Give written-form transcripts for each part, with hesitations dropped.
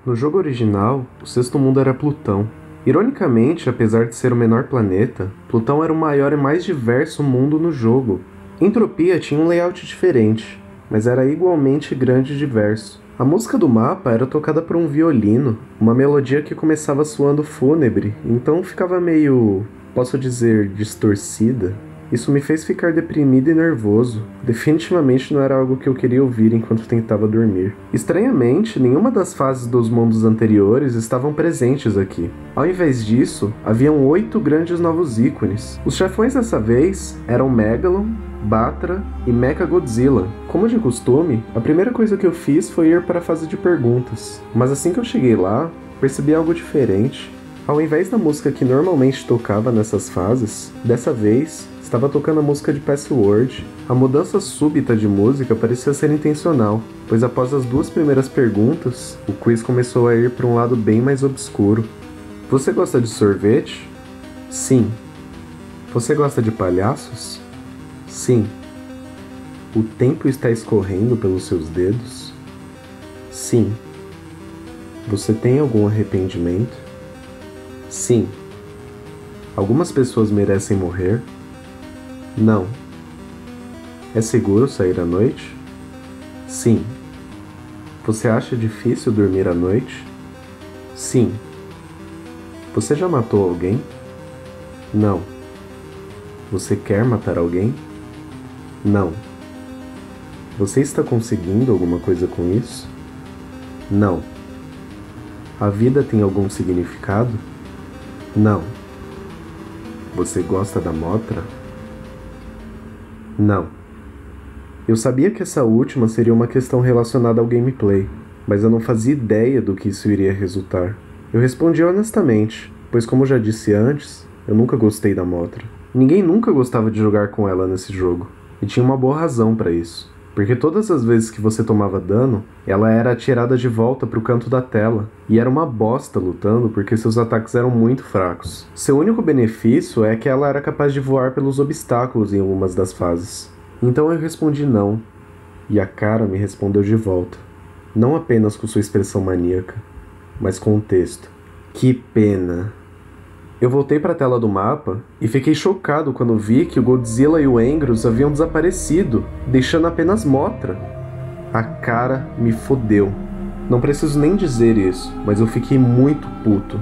No jogo original, o sexto mundo era Plutão. Ironicamente, apesar de ser o menor planeta, Plutão era o maior e mais diverso mundo no jogo. Entropia tinha um layout diferente, mas era igualmente grande e diverso. A música do mapa era tocada por um violino, uma melodia que começava soando fúnebre, então ficava meio, posso dizer, distorcida. Isso me fez ficar deprimido e nervoso. Definitivamente não era algo que eu queria ouvir enquanto tentava dormir. Estranhamente, nenhuma das fases dos mundos anteriores estavam presentes aqui. Ao invés disso, haviam 8 grandes novos ícones. Os chefões dessa vez eram Megalon, Batra e Mechagodzilla. Como de costume, a primeira coisa que eu fiz foi ir para a fase de perguntas. Mas assim que eu cheguei lá, percebi algo diferente. Ao invés da música que normalmente tocava nessas fases, dessa vez estava tocando a música de Password. A mudança súbita de música parecia ser intencional, pois após as 2 primeiras perguntas, o quiz começou a ir para um lado bem mais obscuro. Você gosta de sorvete? Sim. Você gosta de palhaços? Sim. O tempo está escorrendo pelos seus dedos? Sim. Você tem algum arrependimento? Sim. Algumas pessoas merecem morrer? Não. É seguro sair à noite? Sim. Você acha difícil dormir à noite? Sim. Você já matou alguém? Não. Você quer matar alguém? Não. Você está conseguindo alguma coisa com isso? Não. A vida tem algum significado? Não. Você gosta da Mothra? Não. Eu sabia que essa última seria uma questão relacionada ao gameplay, mas eu não fazia ideia do que isso iria resultar. Eu respondi honestamente, pois como já disse antes, eu nunca gostei da Mothra. Ninguém nunca gostava de jogar com ela nesse jogo, e tinha uma boa razão para isso. Porque todas as vezes que você tomava dano, ela era atirada de volta para o canto da tela, e era uma bosta lutando porque seus ataques eram muito fracos. Seu único benefício é que ela era capaz de voar pelos obstáculos em algumas das fases. Então eu respondi não, e a cara me respondeu de volta. Não apenas com sua expressão maníaca, mas com o texto. Que pena. Eu voltei para a tela do mapa e fiquei chocado quando vi que o Godzilla e o Angrus haviam desaparecido, deixando apenas Mothra. A cara me fodeu. Não preciso nem dizer isso, mas eu fiquei muito puto.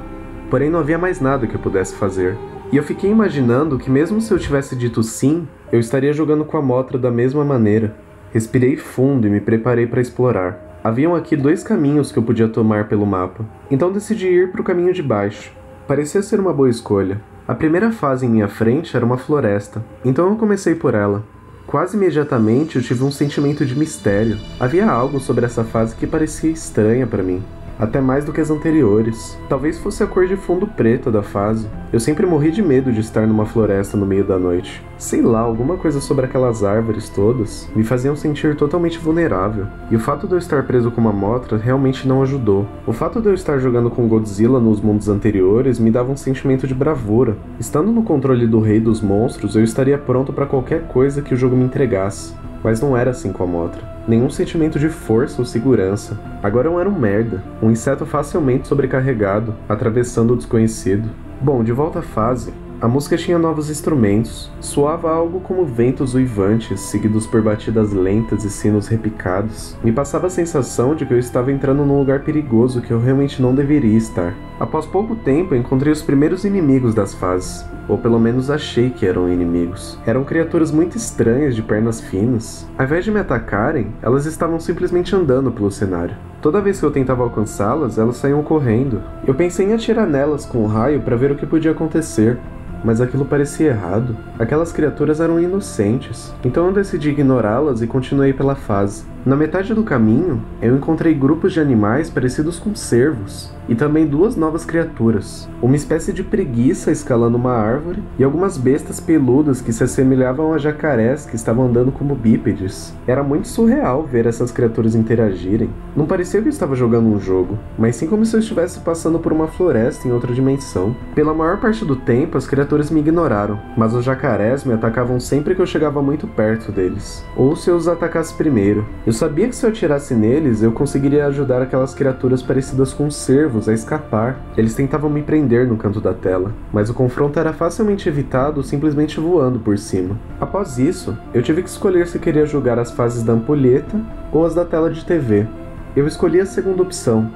Porém não havia mais nada que eu pudesse fazer. E eu fiquei imaginando que mesmo se eu tivesse dito sim, eu estaria jogando com a Mothra da mesma maneira. Respirei fundo e me preparei para explorar. Haviam aqui 2 caminhos que eu podia tomar pelo mapa, então decidi ir para o caminho de baixo. Parecia ser uma boa escolha. A primeira fase em minha frente era uma floresta, então eu comecei por ela. Quase imediatamente eu tive um sentimento de mistério. Havia algo sobre essa fase que parecia estranha para mim. Até mais do que as anteriores. Talvez fosse a cor de fundo preta da fase. Eu sempre morri de medo de estar numa floresta no meio da noite. Sei lá, alguma coisa sobre aquelas árvores todas me faziam sentir totalmente vulnerável. E o fato de eu estar preso com uma Mothra realmente não ajudou. O fato de eu estar jogando com Godzilla nos mundos anteriores me dava um sentimento de bravura. Estando no controle do rei dos monstros, eu estaria pronto para qualquer coisa que o jogo me entregasse. Mas não era assim com a Mothra. Nenhum sentimento de força ou segurança. Agora eu era um merda, um inseto facilmente sobrecarregado, atravessando o desconhecido. Bom, de volta à fase, a música tinha novos instrumentos. Soava algo como ventos uivantes, seguidos por batidas lentas e sinos repicados. Me passava a sensação de que eu estava entrando num lugar perigoso que eu realmente não deveria estar. Após pouco tempo, encontrei os primeiros inimigos das fases. Ou pelo menos achei que eram inimigos. Eram criaturas muito estranhas de pernas finas. Ao invés de me atacarem, elas estavam simplesmente andando pelo cenário. Toda vez que eu tentava alcançá-las, elas saíam correndo. Eu pensei em atirar nelas com um raio para ver o que podia acontecer. Mas aquilo parecia errado. Aquelas criaturas eram inocentes. Então eu decidi ignorá-las e continuei pela fase. Na metade do caminho, eu encontrei grupos de animais parecidos com cervos. E também 2 novas criaturas. Uma espécie de preguiça escalando uma árvore e algumas bestas peludas que se assemelhavam a jacarés que estavam andando como bípedes. Era muito surreal ver essas criaturas interagirem. Não parecia que eu estava jogando um jogo, mas sim como se eu estivesse passando por uma floresta em outra dimensão. Pela maior parte do tempo, as criaturas me ignoraram, mas os jacarés me atacavam sempre que eu chegava muito perto deles. Ou se eu os atacasse primeiro. Eu sabia que se eu atirasse neles, eu conseguiria ajudar aquelas criaturas parecidas com cervos a escapar. Eles tentavam me prender no canto da tela, mas o confronto era facilmente evitado simplesmente voando por cima. Após isso, eu tive que escolher se queria jogar as fases da ampulheta ou as da tela de TV. Eu escolhi a segunda opção,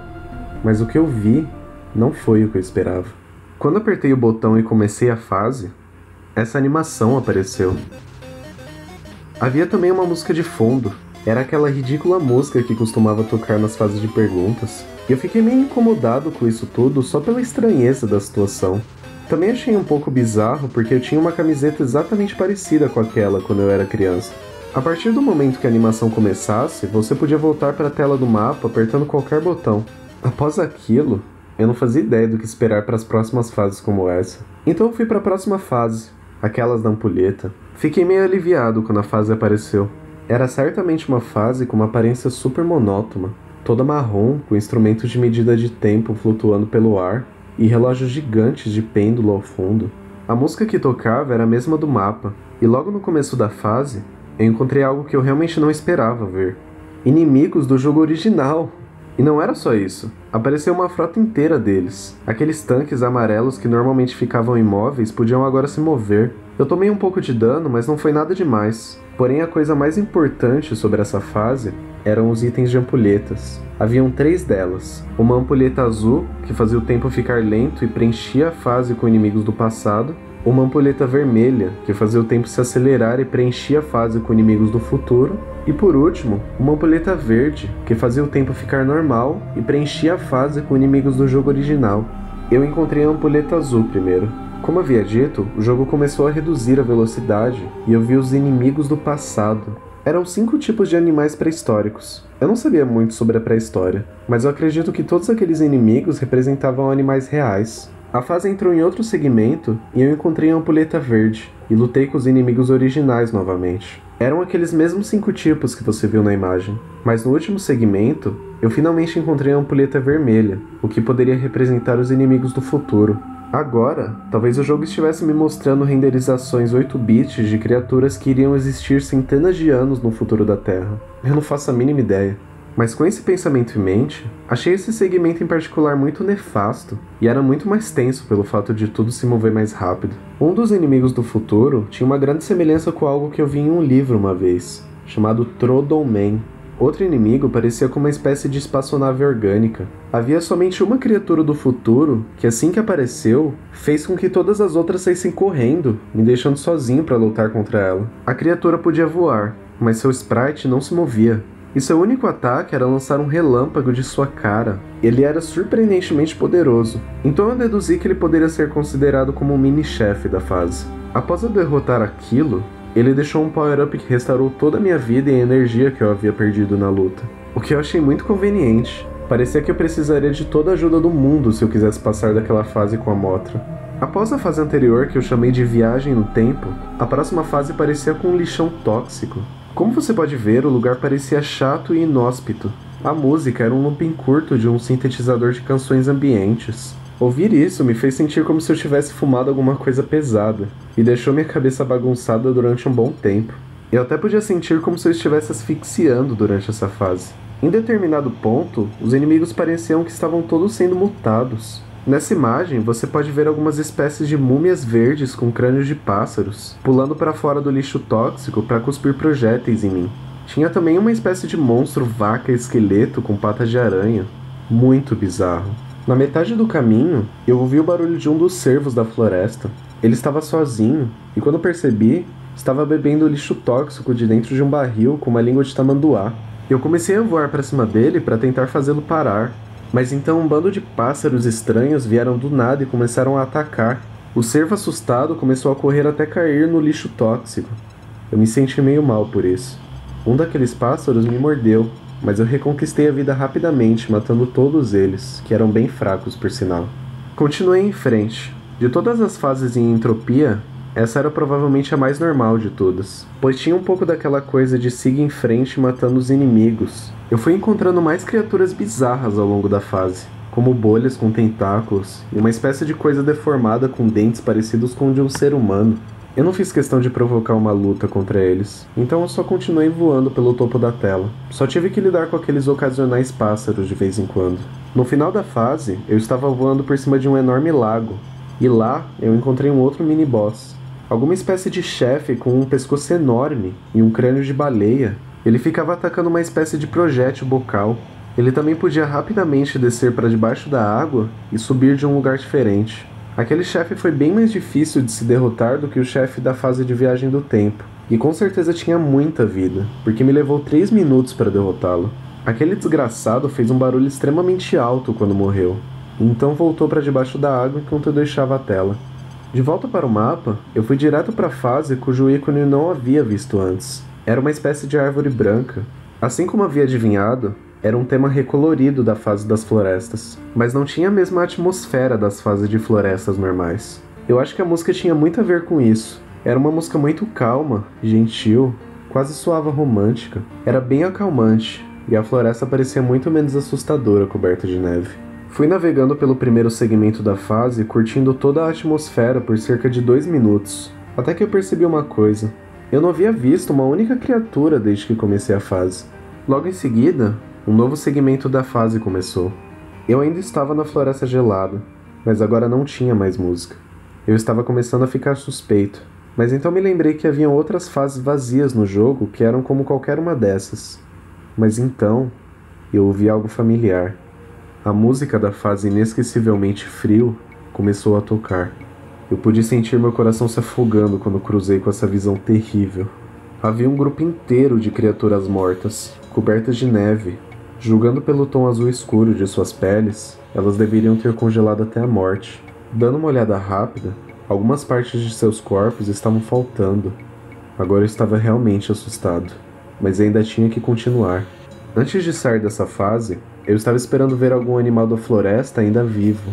mas o que eu vi não foi o que eu esperava. Quando apertei o botão e comecei a fase, essa animação apareceu. Havia também uma música de fundo. Era aquela ridícula música que costumava tocar nas fases de perguntas. E eu fiquei meio incomodado com isso tudo só pela estranheza da situação. Também achei um pouco bizarro porque eu tinha uma camiseta exatamente parecida com aquela quando eu era criança. A partir do momento que a animação começasse, você podia voltar para a tela do mapa apertando qualquer botão. Após aquilo, eu não fazia ideia do que esperar para as próximas fases como essa. Então eu fui para a próxima fase, aquelas da ampulheta. Fiquei meio aliviado quando a fase apareceu. Era certamente uma fase com uma aparência super monótona, toda marrom, com instrumentos de medida de tempo flutuando pelo ar e relógios gigantes de pêndulo ao fundo. A música que tocava era a mesma do mapa, e logo no começo da fase, eu encontrei algo que eu realmente não esperava ver. Inimigos do jogo original! E não era só isso, apareceu uma frota inteira deles. Aqueles tanques amarelos que normalmente ficavam imóveis podiam agora se mover. Eu tomei um pouco de dano, mas não foi nada demais. Porém, a coisa mais importante sobre essa fase eram os itens de ampulhetas. Haviam 3 delas. Uma ampulheta azul, que fazia o tempo ficar lento e preenchia a fase com inimigos do passado. Uma ampulheta vermelha, que fazia o tempo se acelerar e preenchia a fase com inimigos do futuro. E por último, uma ampulheta verde, que fazia o tempo ficar normal e preenchia a fase com inimigos do jogo original. Eu encontrei a ampulheta azul primeiro. Como havia dito, o jogo começou a reduzir a velocidade e eu vi os inimigos do passado. Eram 5 tipos de animais pré-históricos. Eu não sabia muito sobre a pré-história, mas eu acredito que todos aqueles inimigos representavam animais reais. A fase entrou em outro segmento e eu encontrei a ampulheta verde e lutei com os inimigos originais novamente. Eram aqueles mesmos 5 tipos que você viu na imagem, mas no último segmento eu finalmente encontrei a ampulheta vermelha, o que poderia representar os inimigos do futuro. Agora, talvez o jogo estivesse me mostrando renderizações 8 bits de criaturas que iriam existir centenas de anos no futuro da Terra. Eu não faço a mínima ideia. Mas com esse pensamento em mente, achei esse segmento em particular muito nefasto, e era muito mais tenso pelo fato de tudo se mover mais rápido. Um dos inimigos do futuro tinha uma grande semelhança com algo que eu vi em um livro uma vez, chamado Trodon Man. Outro inimigo parecia com uma espécie de espaçonave orgânica. Havia somente uma criatura do futuro que, assim que apareceu, fez com que todas as outras saíssem correndo, me deixando sozinho para lutar contra ela. A criatura podia voar, mas seu sprite não se movia. E seu único ataque era lançar um relâmpago de sua cara. Ele era surpreendentemente poderoso, então eu deduzi que ele poderia ser considerado como um mini-chefe da fase. Após eu derrotar aquilo, ele deixou um power-up que restaurou toda a minha vida e a energia que eu havia perdido na luta. O que eu achei muito conveniente. Parecia que eu precisaria de toda a ajuda do mundo se eu quisesse passar daquela fase com a Mothra. Após a fase anterior, que eu chamei de Viagem no Tempo, a próxima fase parecia com um lixão tóxico. Como você pode ver, o lugar parecia chato e inóspito. A música era um looping curto de um sintetizador de canções ambientes. Ouvir isso me fez sentir como se eu tivesse fumado alguma coisa pesada, e deixou minha cabeça bagunçada durante um bom tempo. Eu até podia sentir como se eu estivesse asfixiando durante essa fase. Em determinado ponto, os inimigos pareciam que estavam todos sendo mutados. Nessa imagem, você pode ver algumas espécies de múmias verdes com crânios de pássaros, pulando para fora do lixo tóxico para cuspir projéteis em mim. Tinha também uma espécie de monstro vaca-esqueleto com patas de aranha. Muito bizarro. Na metade do caminho, eu ouvi o barulho de um dos cervos da floresta. Ele estava sozinho, e quando percebi, estava bebendo lixo tóxico de dentro de um barril com uma língua de tamanduá. Eu comecei a voar para cima dele para tentar fazê-lo parar, mas então um bando de pássaros estranhos vieram do nada e começaram a atacar. O cervo assustado começou a correr até cair no lixo tóxico. Eu me senti meio mal por isso. Um daqueles pássaros me mordeu, mas eu reconquistei a vida rapidamente, matando todos eles, que eram bem fracos por sinal. Continuei em frente. De todas as fases em entropia, essa era provavelmente a mais normal de todas, pois tinha um pouco daquela coisa de siga em frente matando os inimigos. Eu fui encontrando mais criaturas bizarras ao longo da fase, como bolhas com tentáculos e uma espécie de coisa deformada com dentes parecidos com o de um ser humano. Eu não fiz questão de provocar uma luta contra eles, então eu só continuei voando pelo topo da tela. Só tive que lidar com aqueles ocasionais pássaros de vez em quando. No final da fase, eu estava voando por cima de um enorme lago, e lá eu encontrei um outro mini-boss. Alguma espécie de chefe com um pescoço enorme e um crânio de baleia. Ele ficava atacando uma espécie de projétil bocal. Ele também podia rapidamente descer para debaixo da água e subir de um lugar diferente. Aquele chefe foi bem mais difícil de se derrotar do que o chefe da fase de viagem do tempo, e com certeza tinha muita vida, porque me levou 3 minutos para derrotá-lo. Aquele desgraçado fez um barulho extremamente alto quando morreu, então voltou para debaixo da água enquanto eu deixava a tela. De volta para o mapa, eu fui direto para a fase cujo ícone eu não havia visto antes. Era uma espécie de árvore branca. Assim como havia adivinhado, era um tema recolorido da fase das florestas, mas não tinha a mesma atmosfera das fases de florestas normais. Eu acho que a música tinha muito a ver com isso. Era uma música muito calma, gentil, quase soava romântica. Era bem acalmante, e a floresta parecia muito menos assustadora coberta de neve. Fui navegando pelo primeiro segmento da fase, curtindo toda a atmosfera por cerca de 2 minutos, até que eu percebi uma coisa. Eu não havia visto uma única criatura desde que comecei a fase. Logo em seguida, um novo segmento da fase começou. Eu ainda estava na floresta gelada, mas agora não tinha mais música. Eu estava começando a ficar suspeito, mas então me lembrei que haviam outras fases vazias no jogo que eram como qualquer uma dessas. Mas então, eu ouvi algo familiar. A música da fase inesquecivelmente frio começou a tocar. Eu pude sentir meu coração se afogando quando cruzei com essa visão terrível. Havia um grupo inteiro de criaturas mortas, cobertas de neve. Julgando pelo tom azul escuro de suas peles, elas deveriam ter congelado até a morte. Dando uma olhada rápida, algumas partes de seus corpos estavam faltando. Agora eu estava realmente assustado, mas ainda tinha que continuar. Antes de sair dessa fase, eu estava esperando ver algum animal da floresta ainda vivo.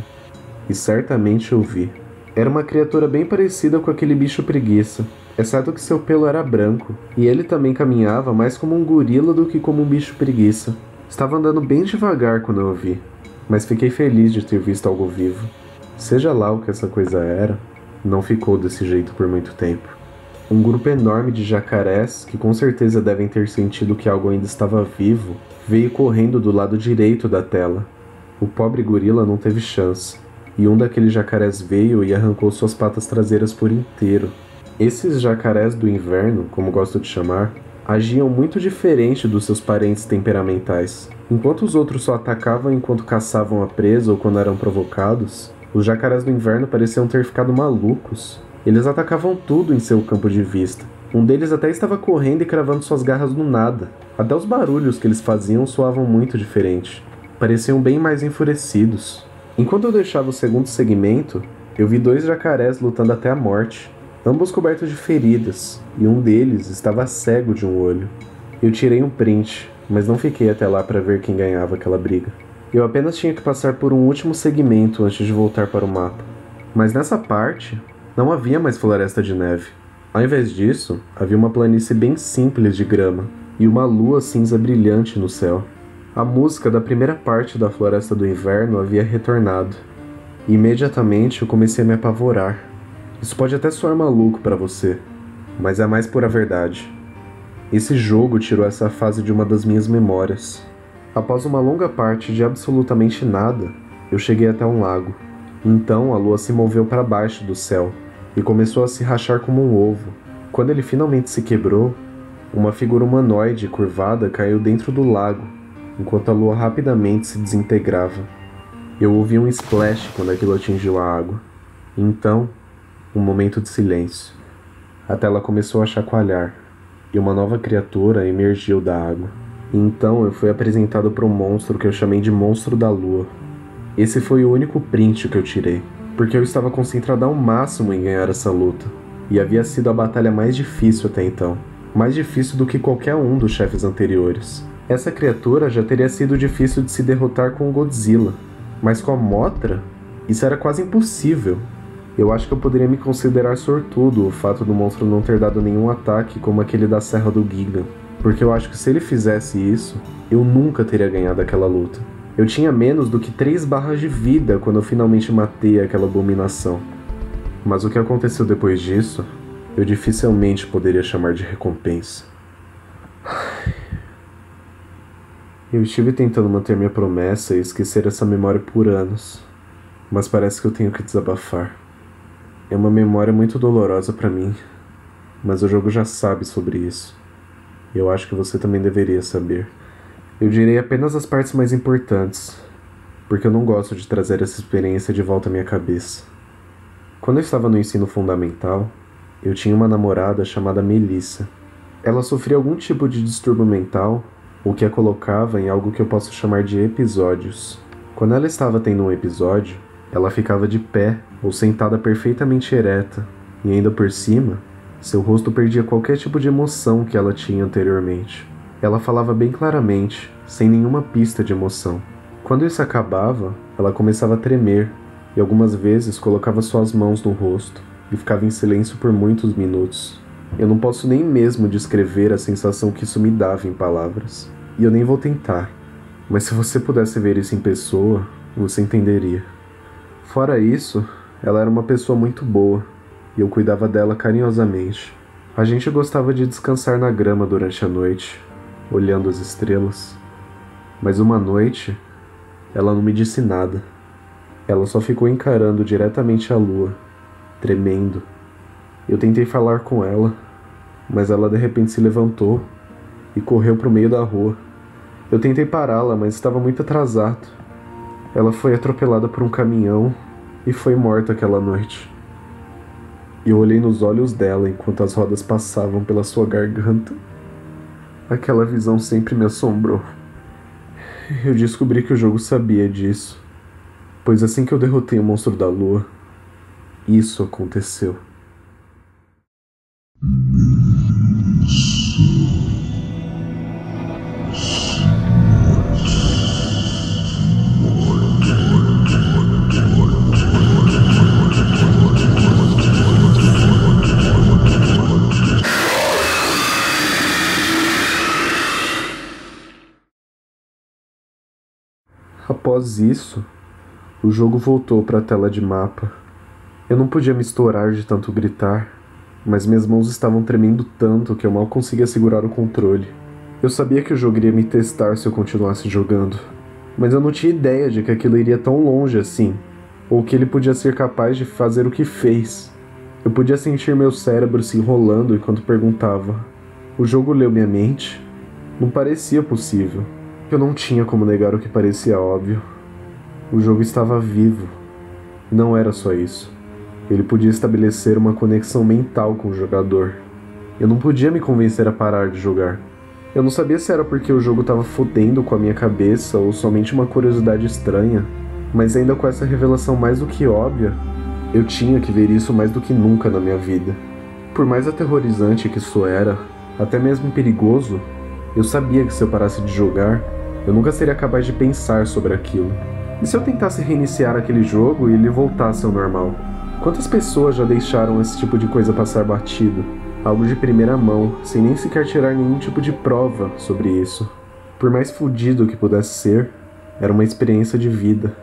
E certamente eu vi. Era uma criatura bem parecida com aquele bicho preguiça, exceto que seu pelo era branco, e ele também caminhava mais como um gorila do que como um bicho preguiça. Estava andando bem devagar quando eu o vi, mas fiquei feliz de ter visto algo vivo. Seja lá o que essa coisa era, não ficou desse jeito por muito tempo. Um grupo enorme de jacarés, que com certeza devem ter sentido que algo ainda estava vivo, veio correndo do lado direito da tela. O pobre gorila não teve chance, e um daqueles jacarés veio e arrancou suas patas traseiras por inteiro. Esses jacarés do inverno, como gosto de chamar, agiam muito diferente dos seus parentes temperamentais. Enquanto os outros só atacavam enquanto caçavam a presa ou quando eram provocados, os jacarés do inverno pareciam ter ficado malucos. Eles atacavam tudo em seu campo de vista. Um deles até estava correndo e cravando suas garras no nada. Até os barulhos que eles faziam soavam muito diferente. Pareciam bem mais enfurecidos. Enquanto eu deixava o segundo segmento, eu vi 2 jacarés lutando até a morte. Ambos cobertos de feridas, e um deles estava cego de um olho. Eu tirei um print, mas não fiquei até lá para ver quem ganhava aquela briga. Eu apenas tinha que passar por um último segmento antes de voltar para o mapa. Mas nessa parte, não havia mais floresta de neve. Ao invés disso, havia uma planície bem simples de grama, e uma lua cinza brilhante no céu. A música da primeira parte da Floresta do Inverno havia retornado. E imediatamente eu comecei a me apavorar. Isso pode até soar maluco para você, mas é mais pura verdade. Esse jogo tirou essa fase de uma das minhas memórias. Após uma longa parte de absolutamente nada, eu cheguei até um lago. Então a lua se moveu para baixo do céu e começou a se rachar como um ovo. Quando ele finalmente se quebrou, uma figura humanoide curvada caiu dentro do lago, enquanto a lua rapidamente se desintegrava. Eu ouvi um splash quando aquilo atingiu a água. Então, um momento de silêncio. A tela começou a chacoalhar, e uma nova criatura emergiu da água. E então eu fui apresentado para um monstro que eu chamei de Monstro da Lua. Esse foi o único print que eu tirei, porque eu estava concentrado ao máximo em ganhar essa luta, e havia sido a batalha mais difícil até então. Mais difícil do que qualquer um dos chefes anteriores. Essa criatura já teria sido difícil de se derrotar com o Godzilla, mas com a Mothra, isso era quase impossível. Eu acho que eu poderia me considerar sortudo o fato do monstro não ter dado nenhum ataque como aquele da Serra do Gigan, porque eu acho que se ele fizesse isso, eu nunca teria ganhado aquela luta. Eu tinha menos do que 3 barras de vida quando eu finalmente matei aquela abominação. Mas o que aconteceu depois disso eu dificilmente poderia chamar de recompensa. Eu estive tentando manter minha promessa e esquecer essa memória por anos, mas parece que eu tenho que desabafar. É uma memória muito dolorosa para mim, mas o jogo já sabe sobre isso. E eu acho que você também deveria saber. Eu direi apenas as partes mais importantes, porque eu não gosto de trazer essa experiência de volta à minha cabeça. Quando eu estava no ensino fundamental, eu tinha uma namorada chamada Melissa. Ela sofria algum tipo de distúrbio mental, o que a colocava em algo que eu posso chamar de episódios. Quando ela estava tendo um episódio, ela ficava de pé ou sentada perfeitamente ereta, e ainda por cima, seu rosto perdia qualquer tipo de emoção que ela tinha anteriormente. Ela falava bem claramente, sem nenhuma pista de emoção. Quando isso acabava, ela começava a tremer, e algumas vezes colocava suas mãos no rosto, e ficava em silêncio por muitos minutos. Eu não posso nem mesmo descrever a sensação que isso me dava em palavras. E eu nem vou tentar. Mas se você pudesse ver isso em pessoa, você entenderia. Fora isso, ela era uma pessoa muito boa, e eu cuidava dela carinhosamente. A gente gostava de descansar na grama durante a noite, olhando as estrelas. Mas uma noite, ela não me disse nada. Ela só ficou encarando diretamente a lua, tremendo. Eu tentei falar com ela, mas ela de repente se levantou e correu para o meio da rua. Eu tentei pará-la, mas estava muito atrasado. Ela foi atropelada por um caminhão e foi morta aquela noite. Eu olhei nos olhos dela enquanto as rodas passavam pela sua garganta. Aquela visão sempre me assombrou. Eu descobri que o jogo sabia disso, pois assim que eu derrotei o monstro da lua, isso aconteceu. Após isso, o jogo voltou para a tela de mapa. Eu não podia me estourar de tanto gritar, mas minhas mãos estavam tremendo tanto que eu mal conseguia segurar o controle. Eu sabia que o jogo iria me testar se eu continuasse jogando, mas eu não tinha ideia de que aquilo iria tão longe assim, ou que ele podia ser capaz de fazer o que fez. Eu podia sentir meu cérebro se enrolando enquanto perguntava. O jogo leu minha mente? Não parecia possível. Eu não tinha como negar o que parecia óbvio. O jogo estava vivo. Não era só isso. Ele podia estabelecer uma conexão mental com o jogador. Eu não podia me convencer a parar de jogar. Eu não sabia se era porque o jogo estava fodendo com a minha cabeça ou somente uma curiosidade estranha, mas ainda com essa revelação mais do que óbvia, eu tinha que ver isso mais do que nunca na minha vida. Por mais aterrorizante que isso era, até mesmo perigoso, eu sabia que se eu parasse de jogar, eu nunca seria capaz de pensar sobre aquilo. E se eu tentasse reiniciar aquele jogo e ele voltasse ao normal? Quantas pessoas já deixaram esse tipo de coisa passar batido? Algo de primeira mão, sem nem sequer tirar nenhum tipo de prova sobre isso. Por mais fodido que pudesse ser, era uma experiência de vida.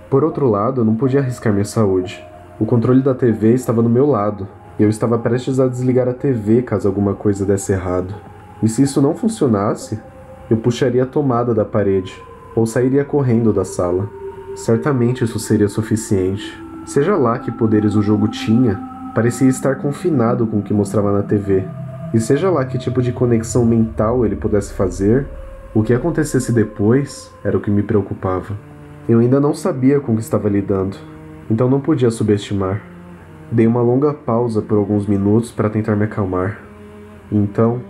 Por outro lado, eu não podia arriscar minha saúde. O controle da TV estava no meu lado, e eu estava prestes a desligar a TV caso alguma coisa desse errado. E se isso não funcionasse, eu puxaria a tomada da parede, ou sairia correndo da sala. Certamente isso seria suficiente. Seja lá que poderes o jogo tinha, parecia estar confinado com o que mostrava na TV. E seja lá que tipo de conexão mental ele pudesse fazer, o que acontecesse depois era o que me preocupava. Eu ainda não sabia com o que estava lidando, então não podia subestimar. Dei uma longa pausa por alguns minutos para tentar me acalmar. E então,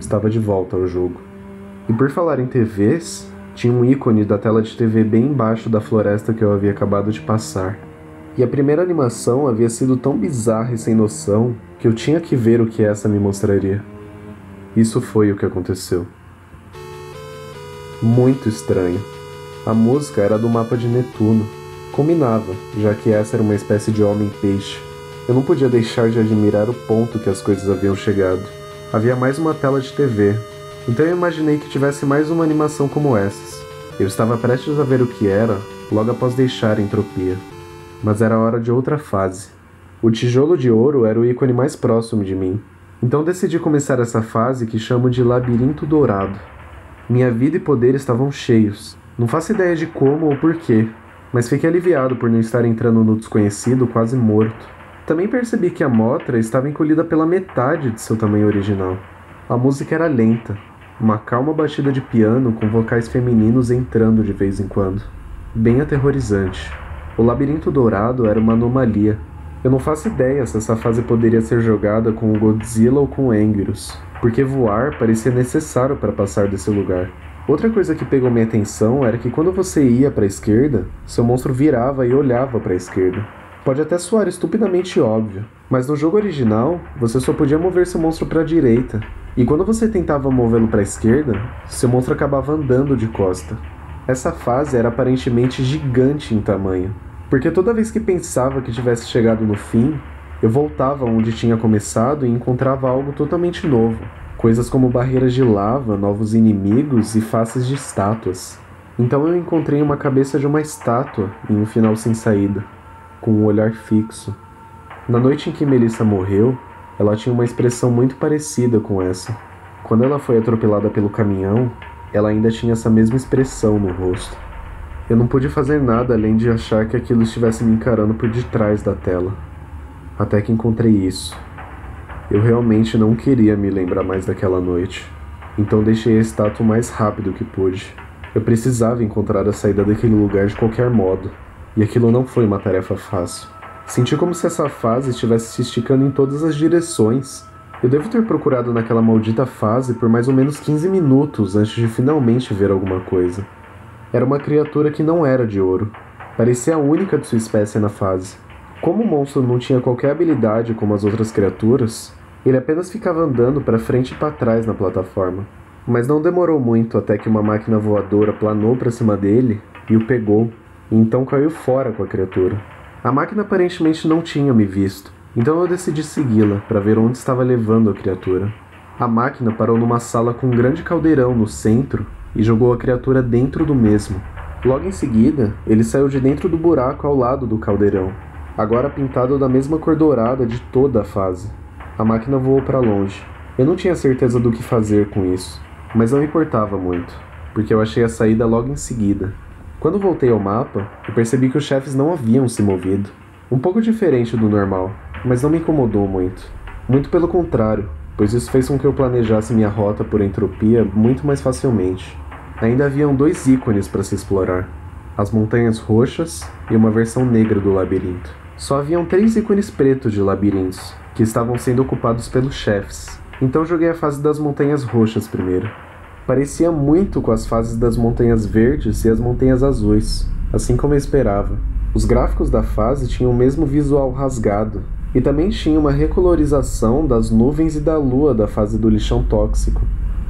estava de volta ao jogo. E por falar em TVs, tinha um ícone da tela de TV bem embaixo da floresta que eu havia acabado de passar. E a primeira animação havia sido tão bizarra e sem noção que eu tinha que ver o que essa me mostraria. Isso foi o que aconteceu. Muito estranho. A música era do mapa de Netuno. Combinava, já que essa era uma espécie de homem-peixe. Eu não podia deixar de admirar o ponto que as coisas haviam chegado. Havia mais uma tela de TV, então eu imaginei que tivesse mais uma animação como essas. Eu estava prestes a ver o que era, logo após deixar a entropia. Mas era hora de outra fase. O tijolo de ouro era o ícone mais próximo de mim. Então decidi começar essa fase que chamo de Labirinto Dourado. Minha vida e poder estavam cheios. Não faço ideia de como ou porquê, mas fiquei aliviado por não estar entrando no desconhecido quase morto. Também percebi que a Mothra estava encolhida pela metade de seu tamanho original. A música era lenta, uma calma batida de piano com vocais femininos entrando de vez em quando. Bem aterrorizante. O Labirinto Dourado era uma anomalia. Eu não faço ideia se essa fase poderia ser jogada com o Godzilla ou com o Anguirus, porque voar parecia necessário para passar desse lugar. Outra coisa que pegou minha atenção era que quando você ia para a esquerda, seu monstro virava e olhava para a esquerda. Pode até soar estupidamente óbvio, mas no jogo original, você só podia mover seu monstro para a direita, e quando você tentava movê-lo para a esquerda, seu monstro acabava andando de costa. Essa fase era aparentemente gigante em tamanho, porque toda vez que pensava que tivesse chegado no fim, eu voltava onde tinha começado e encontrava algo totalmente novo. Coisas como barreiras de lava, novos inimigos e faces de estátuas. Então eu encontrei uma cabeça de uma estátua em um final sem saída, com um olhar fixo. Na noite em que Melissa morreu, ela tinha uma expressão muito parecida com essa. Quando ela foi atropelada pelo caminhão, ela ainda tinha essa mesma expressão no rosto. Eu não pude fazer nada além de achar que aquilo estivesse me encarando por detrás da tela. Até que encontrei isso. Eu realmente não queria me lembrar mais daquela noite. Então deixei a estátua o mais rápido que pude. Eu precisava encontrar a saída daquele lugar de qualquer modo. E aquilo não foi uma tarefa fácil. Senti como se essa fase estivesse se esticando em todas as direções. Eu devo ter procurado naquela maldita fase por mais ou menos 15 minutos antes de finalmente ver alguma coisa. Era uma criatura que não era de ouro. Parecia a única de sua espécie na fase. Como o monstro não tinha qualquer habilidade como as outras criaturas, ele apenas ficava andando para frente e para trás na plataforma. Mas não demorou muito até que uma máquina voadora planou para cima dele e o pegou, e então caiu fora com a criatura. A máquina aparentemente não tinha me visto, então eu decidi segui-la para ver onde estava levando a criatura. A máquina parou numa sala com um grande caldeirão no centro e jogou a criatura dentro do mesmo. Logo em seguida, ele saiu de dentro do buraco ao lado do caldeirão, agora pintado da mesma cor dourada de toda a fase. A máquina voou para longe. Eu não tinha certeza do que fazer com isso, mas não importava muito, porque eu achei a saída logo em seguida. Quando voltei ao mapa, eu percebi que os chefes não haviam se movido. Um pouco diferente do normal, mas não me incomodou muito. Muito pelo contrário, pois isso fez com que eu planejasse minha rota por entropia muito mais facilmente. Ainda haviam 2 ícones para se explorar: as Montanhas Roxas e uma versão negra do labirinto. Só haviam 3 ícones pretos de labirintos, que estavam sendo ocupados pelos chefes. Então joguei a fase das Montanhas Roxas primeiro. Parecia muito com as fases das Montanhas Verdes e as Montanhas Azuis, assim como eu esperava. Os gráficos da fase tinham o mesmo visual rasgado, e também tinha uma recolorização das nuvens e da lua da fase do lixão tóxico.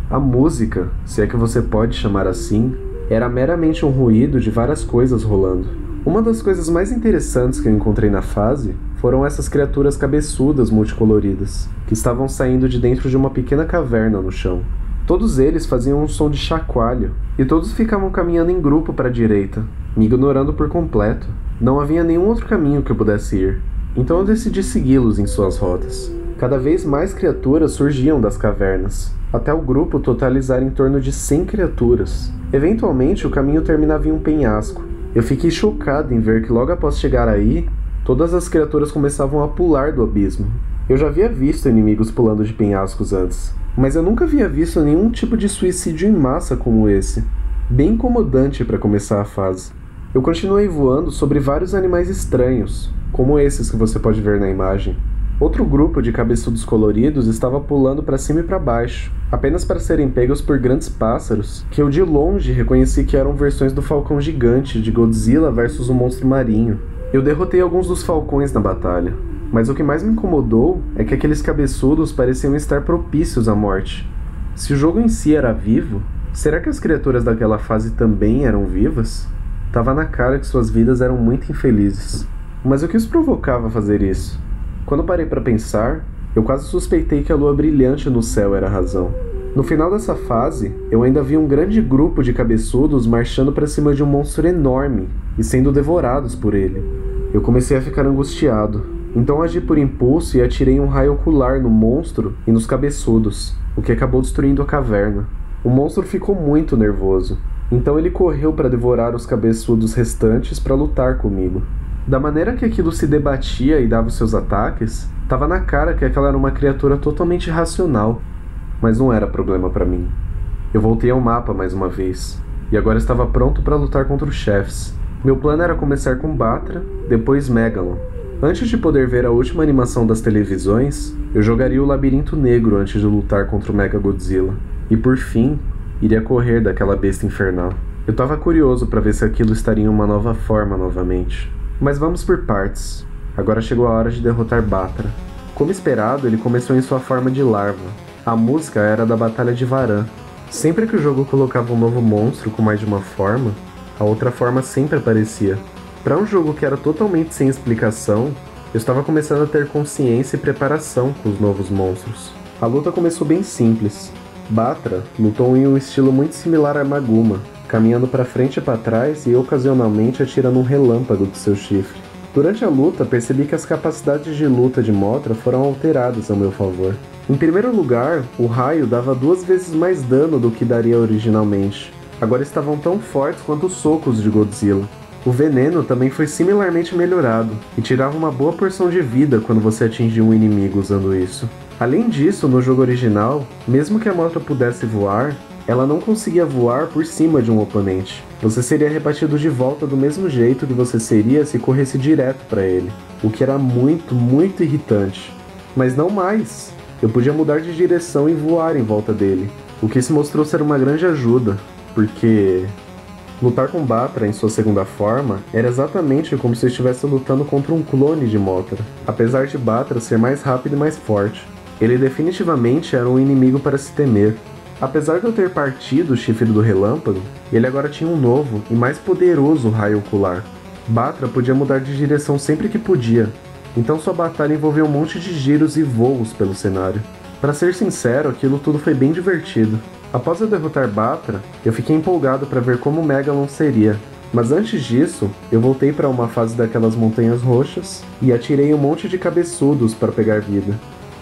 A música, se é que você pode chamar assim, era meramente um ruído de várias coisas rolando. Uma das coisas mais interessantes que eu encontrei na fase foram essas criaturas cabeçudas multicoloridas, que estavam saindo de dentro de uma pequena caverna no chão. Todos eles faziam um som de chacoalho, e todos ficavam caminhando em grupo para a direita, me ignorando por completo. Não havia nenhum outro caminho que eu pudesse ir, então eu decidi segui-los em suas rotas. Cada vez mais criaturas surgiam das cavernas, até o grupo totalizar em torno de 100 criaturas. Eventualmente o caminho terminava em um penhasco. Eu fiquei chocado em ver que logo após chegar aí, todas as criaturas começavam a pular do abismo. Eu já havia visto inimigos pulando de penhascos antes, mas eu nunca havia visto nenhum tipo de suicídio em massa como esse. Bem incomodante para começar a fase. Eu continuei voando sobre vários animais estranhos, como esses que você pode ver na imagem. Outro grupo de cabeçudos coloridos estava pulando para cima e para baixo, apenas para serem pegos por grandes pássaros, que eu de longe reconheci que eram versões do falcão gigante de Godzilla versus o monstro marinho. Eu derrotei alguns dos falcões na batalha, mas o que mais me incomodou é que aqueles cabeçudos pareciam estar propícios à morte. Se o jogo em si era vivo, será que as criaturas daquela fase também eram vivas? Tava na cara que suas vidas eram muito infelizes. Mas o que os provocava a fazer isso? Quando parei para pensar, eu quase suspeitei que a lua brilhante no céu era a razão. No final dessa fase, eu ainda vi um grande grupo de cabeçudos marchando para cima de um monstro enorme e sendo devorados por ele. Eu comecei a ficar angustiado. Então agi por impulso e atirei um raio ocular no monstro e nos cabeçudos, o que acabou destruindo a caverna. O monstro ficou muito nervoso, então ele correu para devorar os cabeçudos restantes para lutar comigo. Da maneira que aquilo se debatia e dava os seus ataques, estava na cara que aquela era uma criatura totalmente irracional, mas não era problema para mim. Eu voltei ao mapa mais uma vez, e agora estava pronto para lutar contra os chefes. Meu plano era começar com Batra, depois Megalon. Antes de poder ver a última animação das televisões, eu jogaria o Labirinto Negro antes de lutar contra o Mechagodzilla. E por fim, iria correr daquela besta infernal. Eu estava curioso para ver se aquilo estaria em uma nova forma novamente. Mas vamos por partes. Agora chegou a hora de derrotar Batra. Como esperado, ele começou em sua forma de larva. A música era da Batalha de Varan. Sempre que o jogo colocava um novo monstro com mais de uma forma, a outra forma sempre aparecia. Para um jogo que era totalmente sem explicação, eu estava começando a ter consciência e preparação com os novos monstros. A luta começou bem simples. Batra lutou em um estilo muito similar a Maguma, caminhando para frente e para trás e ocasionalmente atirando um relâmpago do seu chifre. Durante a luta, percebi que as capacidades de luta de Mothra foram alteradas a meu favor. Em primeiro lugar, o raio dava 2 vezes mais dano do que daria originalmente. Agora estavam tão fortes quanto os socos de Godzilla. O veneno também foi similarmente melhorado, e tirava uma boa porção de vida quando você atingia um inimigo usando isso. Além disso, no jogo original, mesmo que a Mothra pudesse voar, ela não conseguia voar por cima de um oponente. Você seria rebatido de volta do mesmo jeito que você seria se corresse direto para ele, o que era muito, muito irritante. Mas não mais! Eu podia mudar de direção e voar em volta dele, o que se mostrou ser uma grande ajuda, porque lutar com Batra em sua segunda forma era exatamente como se eu estivesse lutando contra um clone de Mothra, apesar de Batra ser mais rápido e mais forte. Ele definitivamente era um inimigo para se temer. Apesar de eu ter partido o chifre do relâmpago, ele agora tinha um novo e mais poderoso raio ocular. Batra podia mudar de direção sempre que podia, então sua batalha envolveu um monte de giros e voos pelo cenário. Para ser sincero, aquilo tudo foi bem divertido. Após eu derrotar Batra, eu fiquei empolgado para ver como Megalon seria, mas antes disso, eu voltei para uma fase daquelas montanhas roxas e atirei um monte de cabeçudos para pegar vida.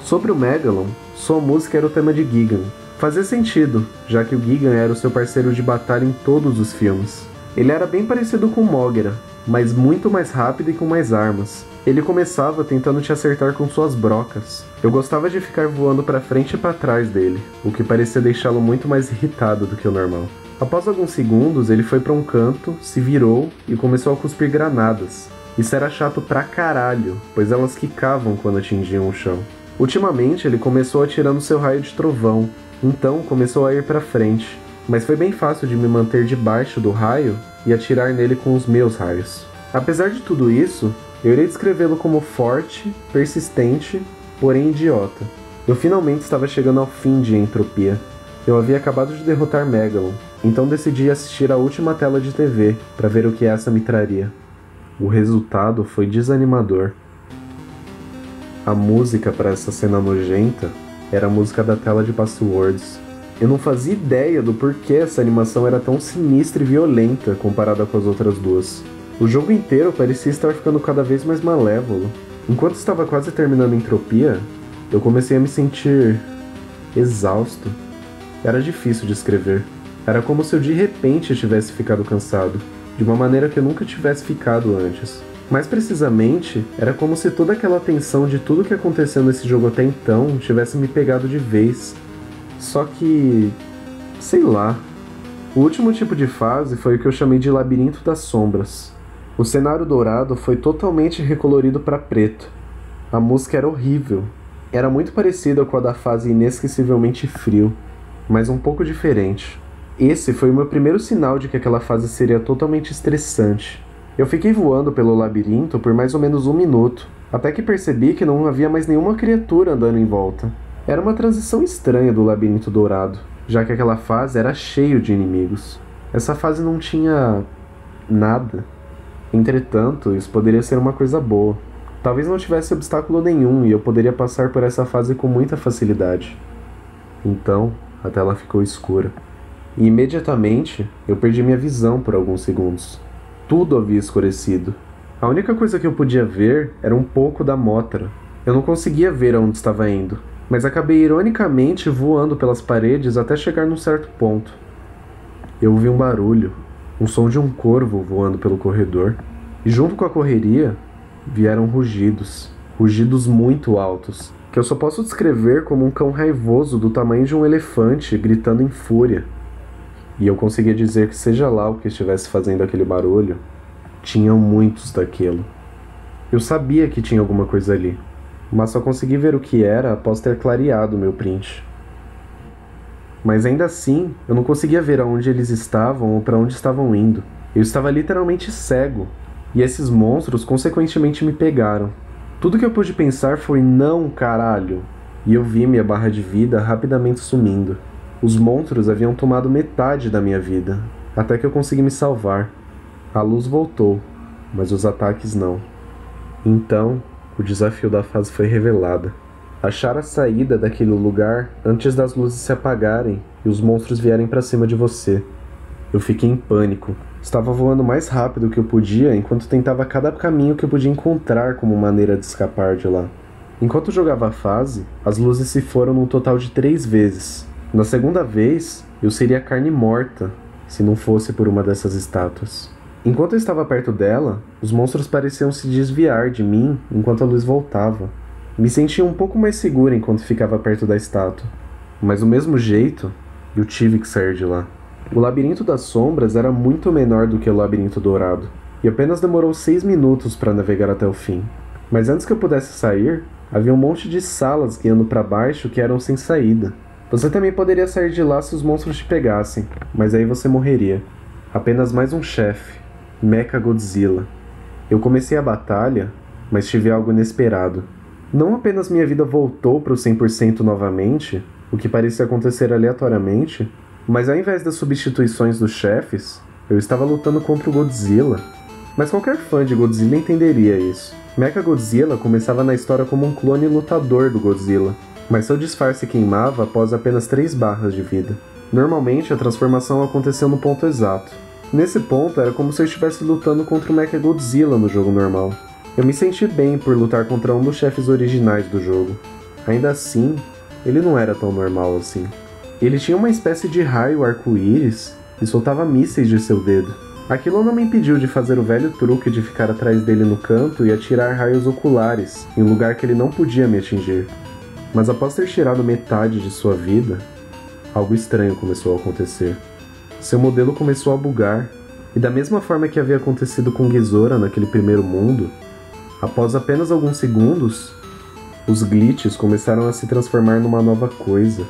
Sobre o Megalon, sua música era o tema de Gigan. Fazia sentido, já que o Gigan era o seu parceiro de batalha em todos os filmes. Ele era bem parecido com Mothra, mas muito mais rápido e com mais armas. Ele começava tentando te acertar com suas brocas. Eu gostava de ficar voando para frente e para trás dele, o que parecia deixá-lo muito mais irritado do que o normal. Após alguns segundos, ele foi para um canto, se virou e começou a cuspir granadas. Isso era chato pra caralho, pois elas quicavam quando atingiam o chão. Ultimamente, ele começou atirando seu raio de trovão, então começou a ir para frente, mas foi bem fácil de me manter debaixo do raio e atirar nele com os meus raios. Apesar de tudo isso, eu irei descrevê-lo como forte, persistente, porém idiota. Eu finalmente estava chegando ao fim de Entropia. Eu havia acabado de derrotar Megalon, então decidi assistir a última tela de TV para ver o que essa me traria. O resultado foi desanimador. A música para essa cena nojenta era a música da tela de passwords. Eu não fazia ideia do porquê essa animação era tão sinistra e violenta comparada com as outras duas. O jogo inteiro parecia estar ficando cada vez mais malévolo. Enquanto estava quase terminando Entropia, eu comecei a me sentir exausto. Era difícil de escrever. Era como se eu de repente tivesse ficado cansado, de uma maneira que eu nunca tivesse ficado antes. Mais precisamente, era como se toda aquela tensão de tudo que aconteceu nesse jogo até então tivesse me pegado de vez. Só que... sei lá. O último tipo de fase foi o que eu chamei de Labirinto das Sombras. O cenário dourado foi totalmente recolorido para preto. A música era horrível. Era muito parecida com a da fase Inesquecivelmente Frio, mas um pouco diferente. Esse foi o meu primeiro sinal de que aquela fase seria totalmente estressante. Eu fiquei voando pelo labirinto por mais ou menos 1 minuto, até que percebi que não havia mais nenhuma criatura andando em volta. Era uma transição estranha do Labirinto Dourado, já que aquela fase era cheio de inimigos. Essa fase não tinha... nada. Entretanto, isso poderia ser uma coisa boa. Talvez não tivesse obstáculo nenhum e eu poderia passar por essa fase com muita facilidade. Então, a tela ficou escura. E imediatamente, eu perdi minha visão por alguns segundos. Tudo havia escurecido. A única coisa que eu podia ver era um pouco da Mothra. Eu não conseguia ver aonde estava indo, mas acabei ironicamente voando pelas paredes até chegar num certo ponto. Eu ouvi um barulho, um som de um corvo voando pelo corredor, e junto com a correria vieram rugidos muito altos, que eu só posso descrever como um cão raivoso do tamanho de um elefante gritando em fúria. E eu conseguia dizer que seja lá o que estivesse fazendo aquele barulho, tinham muitos daquilo. Eu sabia que tinha alguma coisa ali, mas só consegui ver o que era após ter clareado meu print. Mas ainda assim, eu não conseguia ver aonde eles estavam ou para onde estavam indo. Eu estava literalmente cego, e esses monstros consequentemente me pegaram. Tudo que eu pude pensar foi não, caralho, e eu vi minha barra de vida rapidamente sumindo. Os monstros haviam tomado metade da minha vida, até que eu consegui me salvar. A luz voltou, mas os ataques não. Então, o desafio da fase foi revelado. Achar a saída daquele lugar antes das luzes se apagarem e os monstros vierem para cima de você. Eu fiquei em pânico. Estava voando o mais rápido que eu podia enquanto tentava cada caminho que eu podia encontrar como maneira de escapar de lá. Enquanto jogava a fase, as luzes se foram num total de 3 vezes. Na segunda vez, eu seria carne morta, se não fosse por uma dessas estátuas. Enquanto eu estava perto dela, os monstros pareciam se desviar de mim enquanto a luz voltava. Me sentia um pouco mais seguro enquanto ficava perto da estátua, mas do mesmo jeito, eu tive que sair de lá. O labirinto das sombras era muito menor do que o labirinto dourado, e apenas demorou 6 minutos para navegar até o fim. Mas antes que eu pudesse sair, havia um monte de salas guiando para baixo que eram sem saída. Você também poderia sair de lá se os monstros te pegassem, mas aí você morreria. Apenas mais um chefe, Mechagodzilla. Eu comecei a batalha, mas tive algo inesperado. Não apenas minha vida voltou para o 100% novamente, o que parecia acontecer aleatoriamente, mas ao invés das substituições dos chefes, eu estava lutando contra o Godzilla. Mas qualquer fã de Godzilla entenderia isso. Mechagodzilla começava na história como um clone lutador do Godzilla, mas seu disfarce queimava após apenas 3 barras de vida. Normalmente a transformação aconteceu no ponto exato. Nesse ponto era como se eu estivesse lutando contra o Mechagodzilla no jogo normal. Eu me senti bem por lutar contra um dos chefes originais do jogo. Ainda assim, ele não era tão normal assim. Ele tinha uma espécie de raio arco-íris e soltava mísseis de seu dedo. Aquilo não me impediu de fazer o velho truque de ficar atrás dele no canto e atirar raios oculares em um lugar que ele não podia me atingir. Mas após ter tirado metade de sua vida, algo estranho começou a acontecer. Seu modelo começou a bugar, e da mesma forma que havia acontecido com Ghidorah naquele primeiro mundo, após apenas alguns segundos, os glitches começaram a se transformar numa nova coisa.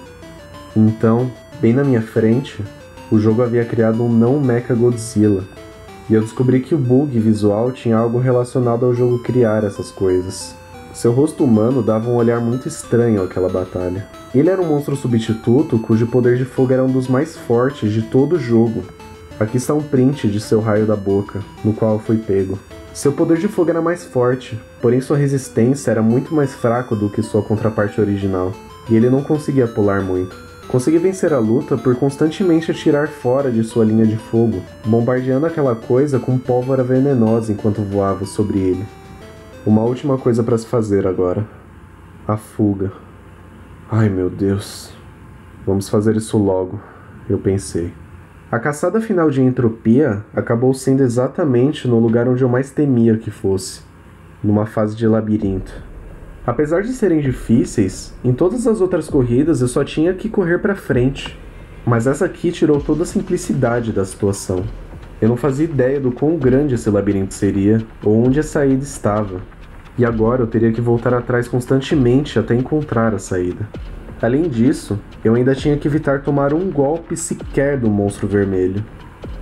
Então, bem na minha frente, o jogo havia criado um não Mechagodzilla, e eu descobri que o bug visual tinha algo relacionado ao jogo criar essas coisas. Seu rosto humano dava um olhar muito estranho àquela batalha. Ele era um monstro substituto cujo poder de fogo era um dos mais fortes de todo o jogo. Aqui está um print de seu raio da boca, no qual foi pego. Seu poder de fogo era mais forte, porém sua resistência era muito mais fraca do que sua contraparte original, e ele não conseguia pular muito. Consegui vencer a luta por constantemente atirar fora de sua linha de fogo, bombardeando aquela coisa com pólvora venenosa enquanto voava sobre ele. Uma última coisa para se fazer agora. A fuga. Ai meu Deus. Vamos fazer isso logo, eu pensei. A caçada final de entropia acabou sendo exatamente no lugar onde eu mais temia que fosse, numa fase de labirinto. Apesar de serem difíceis, em todas as outras corridas eu só tinha que correr para frente, mas essa aqui tirou toda a simplicidade da situação. Eu não fazia ideia do quão grande esse labirinto seria, ou onde a saída estava, e agora eu teria que voltar atrás constantemente até encontrar a saída. Além disso, eu ainda tinha que evitar tomar um golpe sequer do monstro vermelho.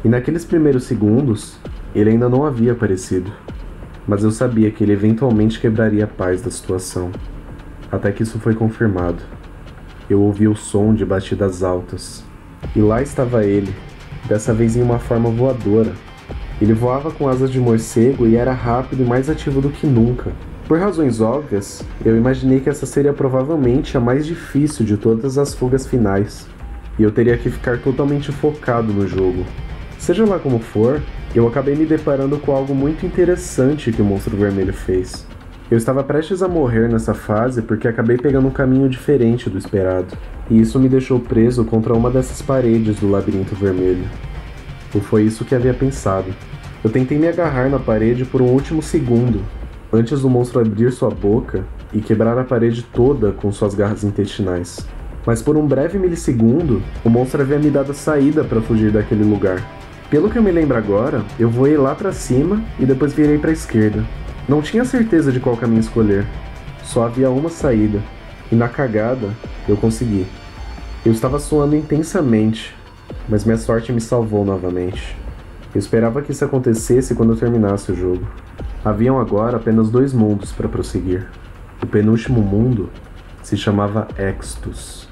E naqueles primeiros segundos, ele ainda não havia aparecido. Mas eu sabia que ele eventualmente quebraria a paz da situação. Até que isso foi confirmado. Eu ouvi o som de batidas altas. E lá estava ele, dessa vez em uma forma voadora. Ele voava com asas de morcego e era rápido e mais ativo do que nunca. Por razões óbvias, eu imaginei que essa seria provavelmente a mais difícil de todas as fugas finais, e eu teria que ficar totalmente focado no jogo. Seja lá como for, Eu acabei me deparando com algo muito interessante que o monstro vermelho fez. Eu estava prestes a morrer nessa fase porque acabei pegando um caminho diferente do esperado, e isso me deixou preso contra uma dessas paredes do labirinto vermelho. Ou foi isso que havia pensado. Eu tentei me agarrar na parede por um último segundo, antes do monstro abrir sua boca e quebrar a parede toda com suas garras intestinais. Mas por um breve milissegundo, o monstro havia me dado a saída para fugir daquele lugar. Pelo que eu me lembro agora, eu voei lá para cima e depois virei para a esquerda. Não tinha certeza de qual caminho escolher. Só havia uma saída, e na cagada, eu consegui. Eu estava suando intensamente, mas minha sorte me salvou novamente. Eu esperava que isso acontecesse quando eu terminasse o jogo. Haviam agora apenas 2 mundos para prosseguir. O penúltimo mundo se chamava Extus.